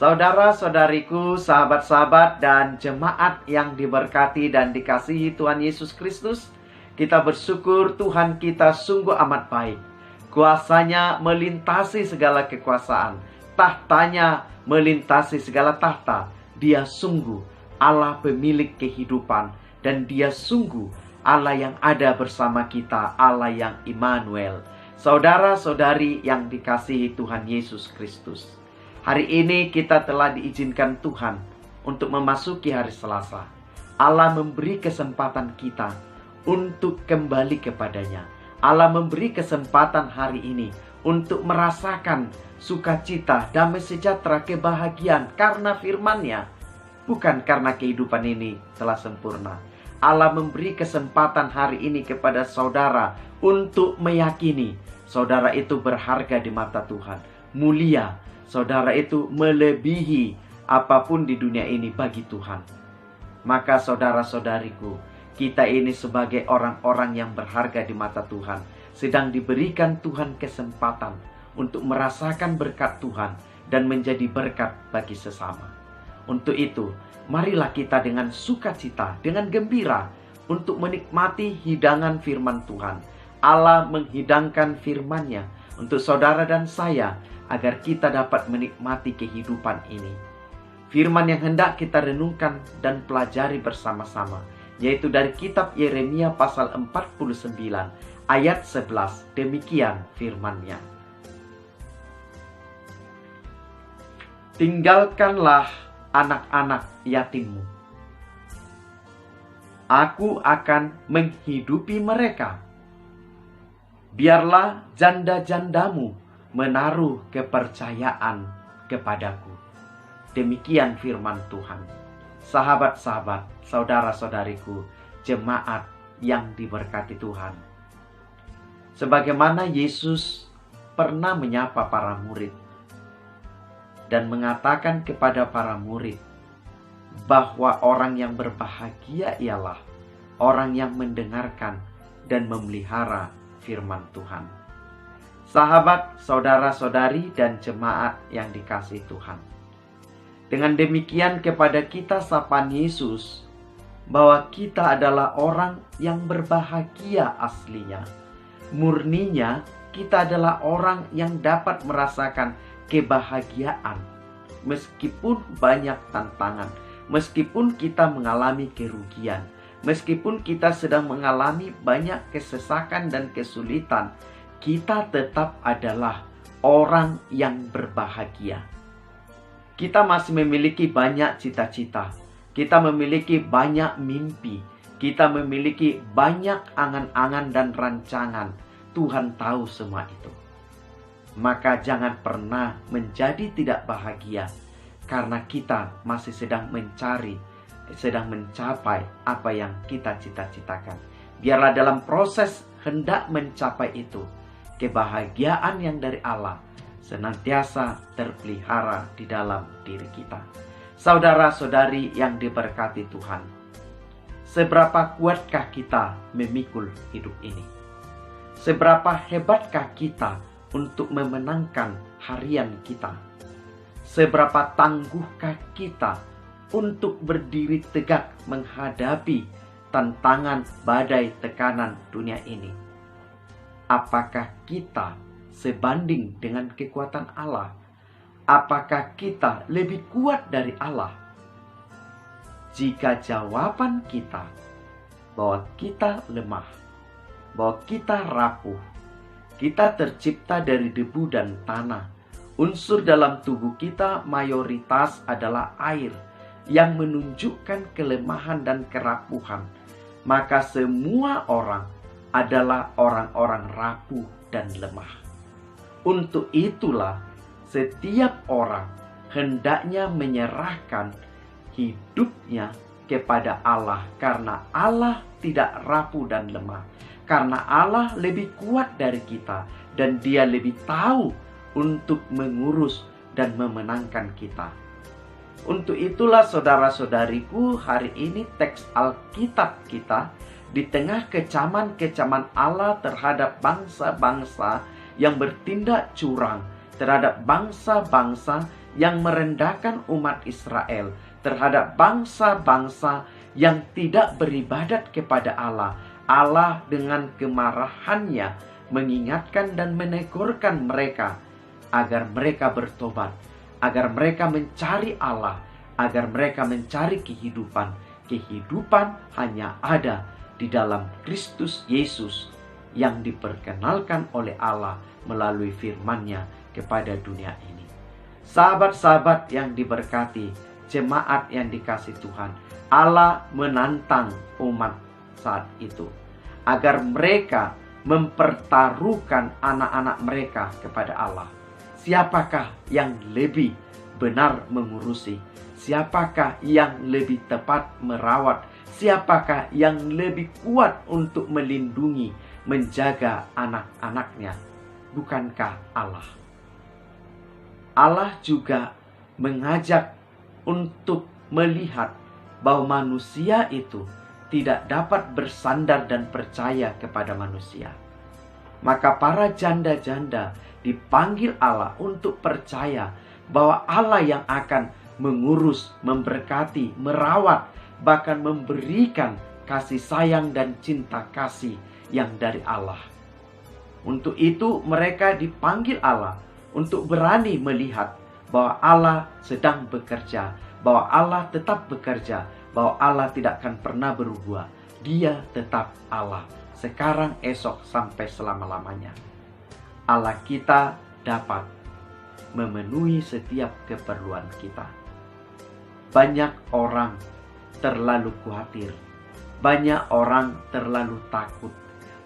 Saudara-saudariku, sahabat-sahabat dan jemaat yang diberkati dan dikasihi Tuhan Yesus Kristus, kita bersyukur Tuhan kita sungguh amat baik. Kuasanya melintasi segala kekuasaan, tahtanya melintasi segala tahta. Dia sungguh Allah pemilik kehidupan, dan Dia sungguh Allah yang ada bersama kita, Allah yang Immanuel. Saudara-saudari yang dikasihi Tuhan Yesus Kristus, hari ini kita telah diizinkan Tuhan untuk memasuki hari Selasa. Allah memberi kesempatan kita untuk kembali kepadanya. Allah memberi kesempatan hari ini untuk merasakan sukacita, damai sejahtera, kebahagiaan karena firman-Nya, bukan karena kehidupan ini telah sempurna. Allah memberi kesempatan hari ini kepada saudara untuk meyakini saudara itu berharga di mata Tuhan, mulia. Saudara itu melebihi apapun di dunia ini bagi Tuhan. Maka saudara-saudariku, kita ini sebagai orang-orang yang berharga di mata Tuhan, sedang diberikan Tuhan kesempatan untuk merasakan berkat Tuhan dan menjadi berkat bagi sesama. Untuk itu, marilah kita dengan sukacita, dengan gembira untuk menikmati hidangan firman Tuhan. Allah menghidangkan firman-Nya untuk saudara dan saya, agar kita dapat menikmati kehidupan ini. Firman yang hendak kita renungkan dan pelajari bersama-sama, yaitu dari kitab Yeremia pasal 49 ayat 11. Demikian firman-Nya. Tinggalkanlah anak-anak yatimmu. Aku akan menghidupi mereka. Biarlah janda-jandamu menaruh kepercayaan kepadaku. Demikian firman Tuhan. Sahabat-sahabat, saudara-saudariku, jemaat yang diberkati Tuhan. Sebagaimana Yesus pernah menyapa para murid dan mengatakan kepada para murid bahwa orang yang berbahagia ialah orang yang mendengarkan dan memelihara firman Tuhan. Sahabat, saudara-saudari, dan jemaat yang dikasihi Tuhan. Dengan demikian kepada kita sapaan Yesus bahwa kita adalah orang yang berbahagia aslinya. Murninya kita adalah orang yang dapat merasakan kebahagiaan meskipun banyak tantangan, meskipun kita mengalami kerugian, meskipun kita sedang mengalami banyak kesesakan dan kesulitan. Kita tetap adalah orang yang berbahagia. Kita masih memiliki banyak cita-cita. Kita memiliki banyak mimpi. Kita memiliki banyak angan-angan dan rancangan. Tuhan tahu semua itu. Maka jangan pernah menjadi tidak bahagia, karena kita masih sedang mencapai apa yang kita cita-citakan. Biarlah dalam proses hendak mencapai itu, kebahagiaan yang dari Allah senantiasa terpelihara di dalam diri kita. Saudara-saudari yang diberkati Tuhan, seberapa kuatkah kita memikul hidup ini? Seberapa hebatkah kita untuk memenangkan harian kita? Seberapa tangguhkah kita untuk berdiri tegak menghadapi tantangan badai tekanan dunia ini? Apakah kita sebanding dengan kekuatan Allah? Apakah kita lebih kuat dari Allah? Jika jawaban kita bahwa kita lemah, bahwa kita rapuh, kita tercipta dari debu dan tanah, unsur dalam tubuh kita mayoritas adalah air yang menunjukkan kelemahan dan kerapuhan, maka semua orang adalah orang-orang rapuh dan lemah. Untuk itulah setiap orang hendaknya menyerahkan hidupnya kepada Allah, karena Allah tidak rapuh dan lemah, karena Allah lebih kuat dari kita dan Dia lebih tahu untuk mengurus dan memenangkan kita. Untuk itulah saudara-saudariku, hari ini teks Alkitab kita di tengah kecaman-kecaman Allah terhadap bangsa-bangsa yang bertindak curang, terhadap bangsa-bangsa yang merendahkan umat Israel terhadap bangsa-bangsa yang tidak beribadat kepada Allah. Allah dengan kemarahannya mengingatkan dan menegurkan mereka agar mereka bertobat, agar mereka mencari Allah, agar mereka mencari kehidupan. Kehidupan hanya ada di dalam Kristus Yesus yang diperkenalkan oleh Allah melalui firman-Nya kepada dunia ini. Sahabat-sahabat yang diberkati, jemaat yang dikasihi Tuhan, Allah menantang umat saat itu agar mereka mempertaruhkan anak-anak mereka kepada Allah. Siapakah yang lebih benar mengurusi? Siapakah yang lebih tepat merawat? Siapakah yang lebih kuat untuk melindungi, menjaga anak-anaknya? Bukankah Allah? Allah juga mengajak untuk melihat bahwa manusia itu tidak dapat bersandar dan percaya kepada manusia. Maka para janda-janda dipanggil Allah untuk percaya bahwa Allah yang akan mengurus, memberkati, merawat, bahkan memberikan kasih sayang dan cinta kasih yang dari Allah. Untuk itu mereka dipanggil Allah untuk berani melihat bahwa Allah sedang bekerja, bahwa Allah tetap bekerja, bahwa Allah tidak akan pernah berubah. Dia tetap Allah, sekarang, esok, sampai selama-lamanya. Allah kita dapat memenuhi setiap keperluan kita. Banyak orang terlalu khawatir, banyak orang terlalu takut,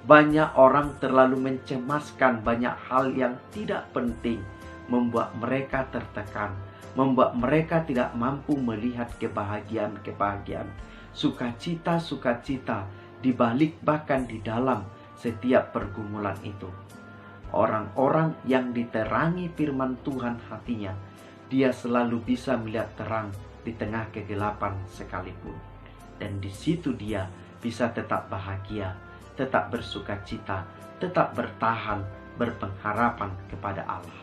banyak orang terlalu mencemaskan banyak hal yang tidak penting, membuat mereka tertekan, membuat mereka tidak mampu melihat kebahagiaan-kebahagiaan, sukacita-sukacita di balik bahkan di dalam setiap pergumulan itu. Orang-orang yang diterangi firman Tuhan hatinya, dia selalu bisa melihat terang di tengah kegelapan sekalipun. Dan di situ dia bisa tetap bahagia, tetap bersukacita, tetap bertahan, berpengharapan kepada Allah.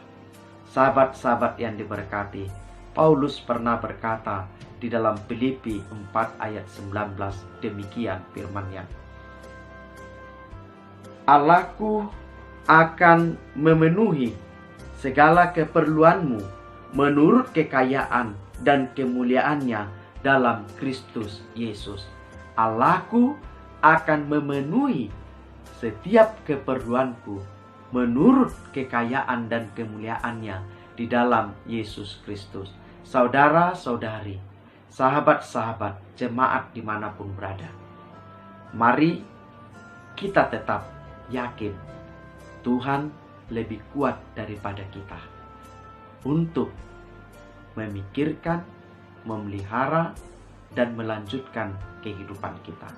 Sahabat-sahabat yang diberkati, Paulus pernah berkata di dalam Filipi 4 ayat 19 demikian firman-Nya. Allahku akan memenuhi segala keperluanmu menurut kekayaan dan kemuliaannya dalam Kristus Yesus. Allahku akan memenuhi setiap keperluanku menurut kekayaan dan kemuliaannya di dalam Yesus Kristus. Saudara-saudari, sahabat-sahabat, jemaat dimanapun berada, mari kita tetap yakin Tuhan lebih kuat daripada kita untuk memikirkan, memelihara, dan melanjutkan kehidupan kita.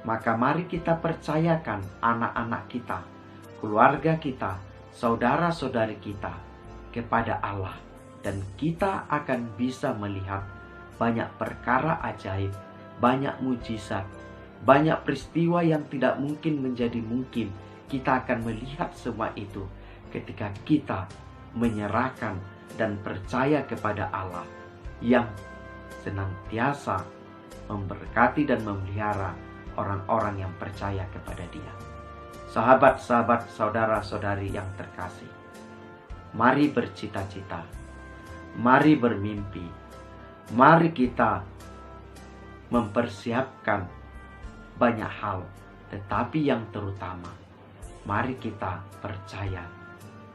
Maka mari kita percayakan anak-anak kita, keluarga kita, saudara-saudari kita kepada Allah, dan kita akan bisa melihat banyak perkara ajaib, banyak mujizat, banyak peristiwa yang tidak mungkin menjadi mungkin. Kita akan melihat semua itu ketika kita menyerahkan dan percaya kepada Allah yang senantiasa memberkati dan memelihara orang-orang yang percaya kepada Dia. Sahabat-sahabat, saudara-saudari yang terkasih, mari bercita-cita, mari bermimpi, mari kita mempersiapkan banyak hal, tetapi yang terutama, mari kita percaya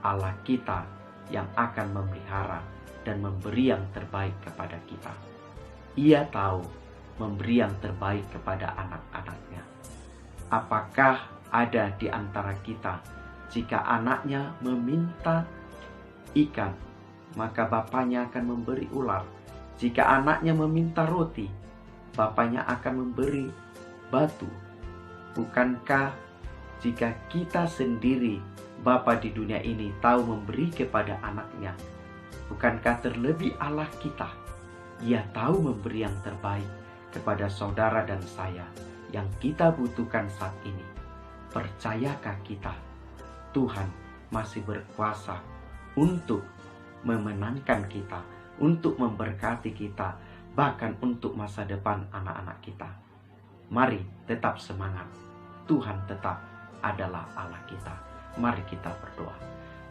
Allah kita yang akan memelihara dan memberi yang terbaik kepada kita. Ia tahu memberi yang terbaik kepada anak-anaknya. Apakah ada di antara kita, jika anaknya meminta ikan, maka bapaknya akan memberi ular? Jika anaknya meminta roti, bapaknya akan memberi batu? Bukankah jika kita sendiri, Bapa di dunia ini, tahu memberi kepada anaknya, bukankah terlebih Allah kita? Ia tahu memberi yang terbaik kepada saudara dan saya yang kita butuhkan saat ini. Percayakah kita Tuhan masih berkuasa untuk memenangkan kita, untuk memberkati kita, bahkan untuk masa depan anak-anak kita. Mari tetap semangat. Tuhan tetap adalah Allah kita. Mari kita berdoa.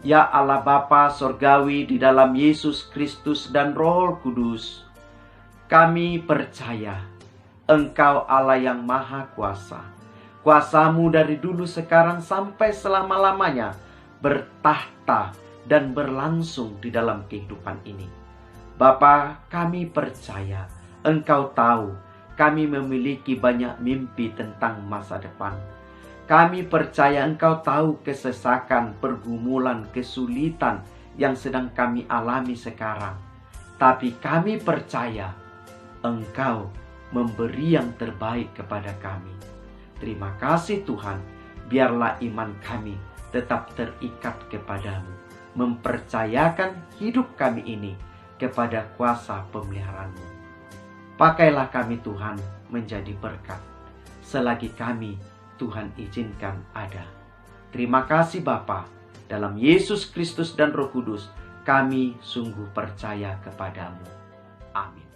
Ya Allah Bapa Sorgawi, di dalam Yesus Kristus dan Roh Kudus, kami percaya Engkau Allah yang Maha Kuasa. Kuasa-Mu dari dulu, sekarang, sampai selama-lamanya bertahta dan berlangsung di dalam kehidupan ini. Bapa, kami percaya Engkau tahu kami memiliki banyak mimpi tentang masa depan. Kami percaya Engkau tahu kesesakan, pergumulan, kesulitan yang sedang kami alami sekarang. Tapi kami percaya Engkau memberi yang terbaik kepada kami. Terima kasih Tuhan, biarlah iman kami tetap terikat kepadamu, mempercayakan hidup kami ini kepada kuasa pemeliharaan-Mu. Pakailah kami Tuhan menjadi berkat, selagi kami Tuhan izinkan ada. Terima kasih Bapa, dalam Yesus Kristus dan Roh Kudus, kami sungguh percaya kepadamu. Amin.